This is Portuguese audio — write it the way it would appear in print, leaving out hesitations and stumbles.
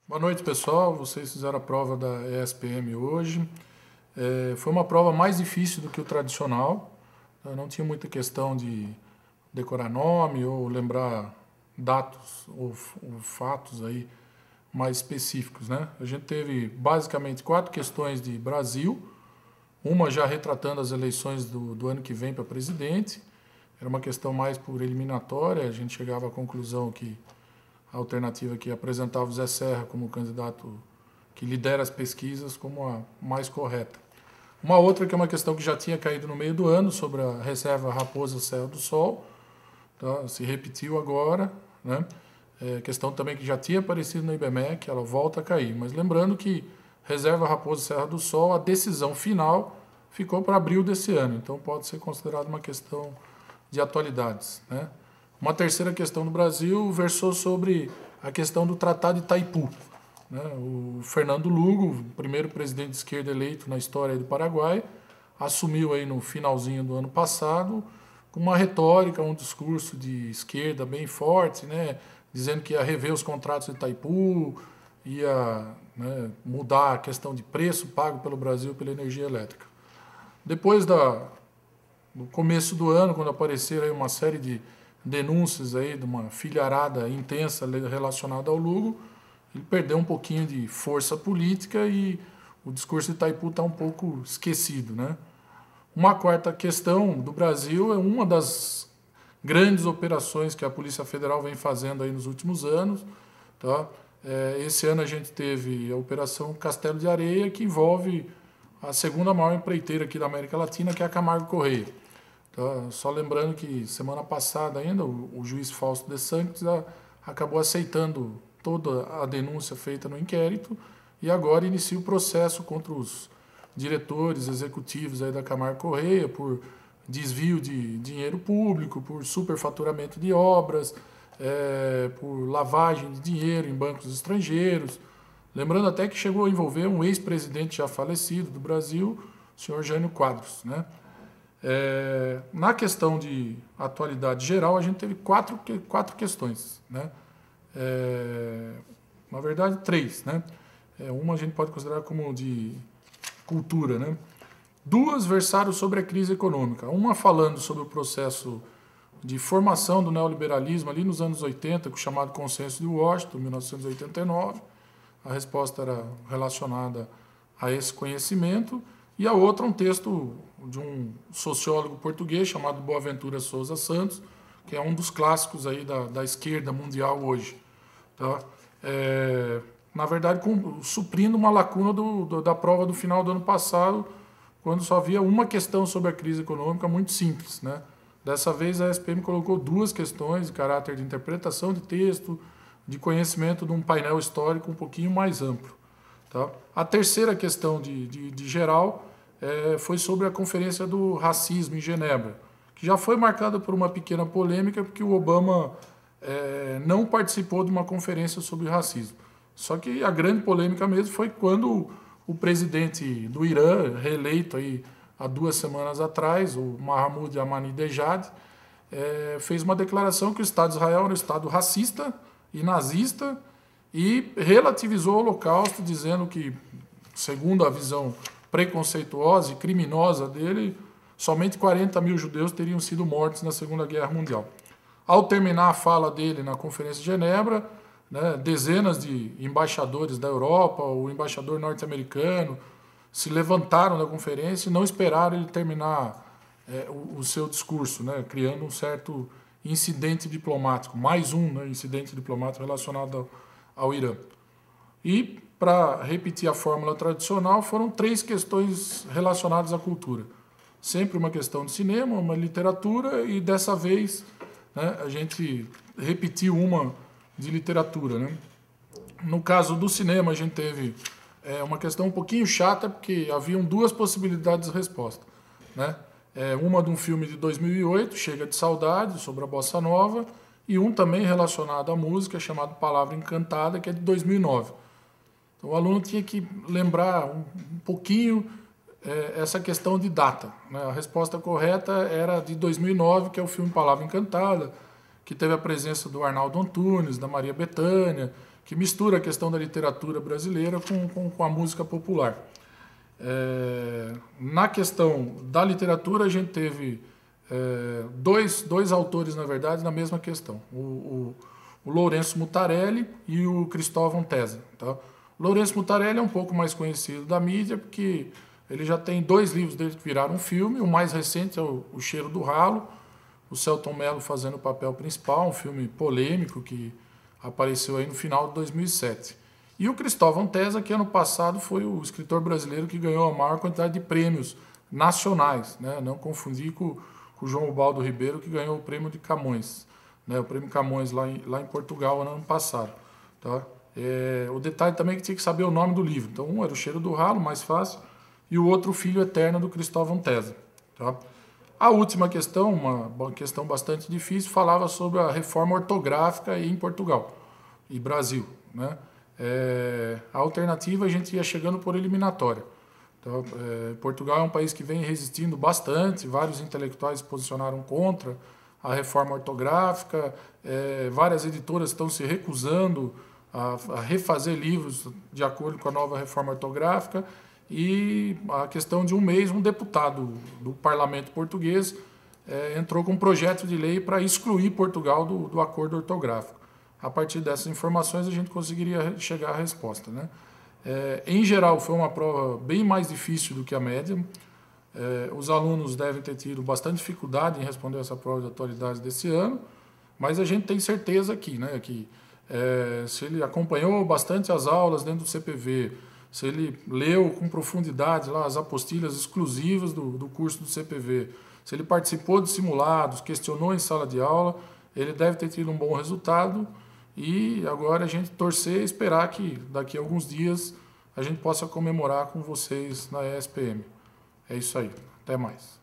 Boa noite, pessoal. Vocês fizeram a prova da ESPM hoje. Foi uma prova mais difícil do que o tradicional. Não tinha muita questão de decorar nome ou lembrar dados ou fatos aí mais específicos, né? A gente teve basicamente 4 questões de Brasil, uma já retratando as eleições do ano que vem para presidente. Era uma questão mais por eliminatória. A gente chegava à conclusão que a alternativa que apresentava o Zé Serra como candidato que lidera as pesquisas como a mais correta. Uma outra que é uma questão que já tinha caído no meio do ano, sobre a reserva Raposa Serra do Sol, tá? Se repetiu agora, né? Questão também que já tinha aparecido no IBMEC, ela volta a cair. Mas lembrando que reserva Raposa Serra do Sol, a decisão final ficou para abril desse ano, então pode ser considerado uma questão de atualidades, né? Uma terceira questão do Brasil versou sobre a questão do Tratado de Itaipu, né? O Fernando Lugo, o primeiro presidente de esquerda eleito na história do Paraguai, assumiu aí no finalzinho do ano passado com uma retórica, um discurso de esquerda bem forte, né? Dizendo que ia rever os contratos de Itaipu, ia, né, mudar a questão de preço pago pelo Brasil pela energia elétrica. Depois no começo do ano, quando apareceram aí uma série de denúncias aí de uma filharada intensa relacionada ao Lugo, ele perdeu um pouquinho de força política e o discurso de Itaipu está um pouco esquecido, né? Uma quarta questão do Brasil é uma das grandes operações que a Polícia Federal vem fazendo aí nos últimos anos, tá? Esse ano a gente teve a Operação Castelo de Areia, que envolve a segunda maior empreiteira aqui da América Latina, que é a Camargo Correia. Tá? Só lembrando que semana passada ainda o juiz Fausto de Santos acabou aceitando toda a denúncia feita no inquérito e agora inicia o processo contra os diretores executivos aí da Camargo Correia por desvio de dinheiro público, por superfaturamento de obras, por lavagem de dinheiro em bancos estrangeiros. Lembrando até que chegou a envolver um ex-presidente já falecido do Brasil, o senhor Jânio Quadros, né? Na questão de atualidade geral, a gente teve quatro questões, né? Na verdade, 3, né? Uma a gente pode considerar como de cultura, né? 2 versaram sobre a crise econômica. Uma falando sobre o processo de formação do neoliberalismo ali nos anos 80, com o chamado Consenso de Washington, 1989. A resposta era relacionada a esse conhecimento. E a outra, um texto de um sociólogo português chamado Boaventura Sousa Santos, que é um dos clássicos aí da esquerda mundial hoje. Tá? Na verdade, suprindo uma lacuna da prova do final do ano passado, quando só havia uma questão sobre a crise econômica muito simples, né? Dessa vez a SPM colocou 2 questões de caráter de interpretação de texto, de conhecimento de um painel histórico um pouquinho mais amplo. Tá? A terceira questão de geral foi sobre a Conferência do Racismo em Genebra, que já foi marcada por uma pequena polêmica, porque o Obama não participou de uma conferência sobre racismo. Só que a grande polêmica mesmo foi quando o presidente do Irã, reeleito aí há 2 semanas atrás, o Mahmoud Ahmadinejad, fez uma declaração que o Estado de Israel era um Estado racista e nazista e relativizou o Holocausto, dizendo que, segundo a visão preconceituosa e criminosa dele, somente 40 mil judeus teriam sido mortos na Segunda Guerra Mundial. Ao terminar a fala dele na Conferência de Genebra, né, dezenas de embaixadores da Europa, o embaixador norte-americano, se levantaram da conferência e não esperaram ele terminar o seu discurso, né, criando um certo incidente diplomático, mais um, né, incidente diplomático relacionado ao Irã. E, para repetir a fórmula tradicional, foram 3 questões relacionadas à cultura. Sempre uma questão de cinema, uma literatura e, dessa vez, né, a gente repetiu uma de literatura, né? No caso do cinema, a gente teve uma questão um pouquinho chata, porque haviam 2 possibilidades de resposta, né? Uma de um filme de 2008, Chega de Saudade, sobre a Bossa Nova, e um também relacionado à música, chamado Palavra Encantada, que é de 2009. Então, o aluno tinha que lembrar um pouquinho essa questão de data, né? A resposta correta era de 2009, que é o filme Palavra Encantada, que teve a presença do Arnaldo Antunes, da Maria Bethânia, que mistura a questão da literatura brasileira com a música popular. Na questão da literatura, a gente teve dois autores, na verdade, na mesma questão. O Lourenço Mutarelli e o Cristóvão Tesa. Tá? O Lourenço Mutarelli é um pouco mais conhecido da mídia, porque ele já tem 2 livros dele que viraram um filme. O mais recente é o Cheiro do Ralo, o Selton Mello fazendo o papel principal, um filme polêmico que apareceu aí no final de 2007. E o Cristóvão Tesa, que ano passado foi o escritor brasileiro que ganhou a maior quantidade de prêmios nacionais, né? Não confundir com o João Ubaldo Ribeiro, que ganhou o prêmio de Camões, né? O prêmio Camões lá em Portugal no ano passado. Tá? O detalhe também é que tinha que saber o nome do livro. Então, um era o Cheiro do Ralo, mais fácil, e o outro, o Filho Eterno, do Cristóvão Tesa. Tá? A última questão, uma questão bastante difícil, falava sobre a reforma ortográfica em Portugal e Brasil, né? A alternativa, a gente ia chegando por eliminatória. Então, Portugal é um país que vem resistindo bastante, vários intelectuais se posicionaram contra a reforma ortográfica, várias editoras estão se recusando a refazer livros de acordo com a nova reforma ortográfica, e a questão de um mês, um deputado do parlamento português entrou com um projeto de lei para excluir Portugal do acordo ortográfico. A partir dessas informações, a gente conseguiria chegar à resposta, né? Em geral, foi uma prova bem mais difícil do que a média. Os alunos devem ter tido bastante dificuldade em responder essa prova de atualidade desse ano, mas a gente tem certeza aqui, né, que se ele acompanhou bastante as aulas dentro do CPV, se ele leu com profundidade lá as apostilhas exclusivas do curso do CPV, se ele participou de simulados, questionou em sala de aula, ele deve ter tido um bom resultado. E agora a gente torcer e esperar que daqui a alguns dias a gente possa comemorar com vocês na ESPM. É isso aí. Até mais.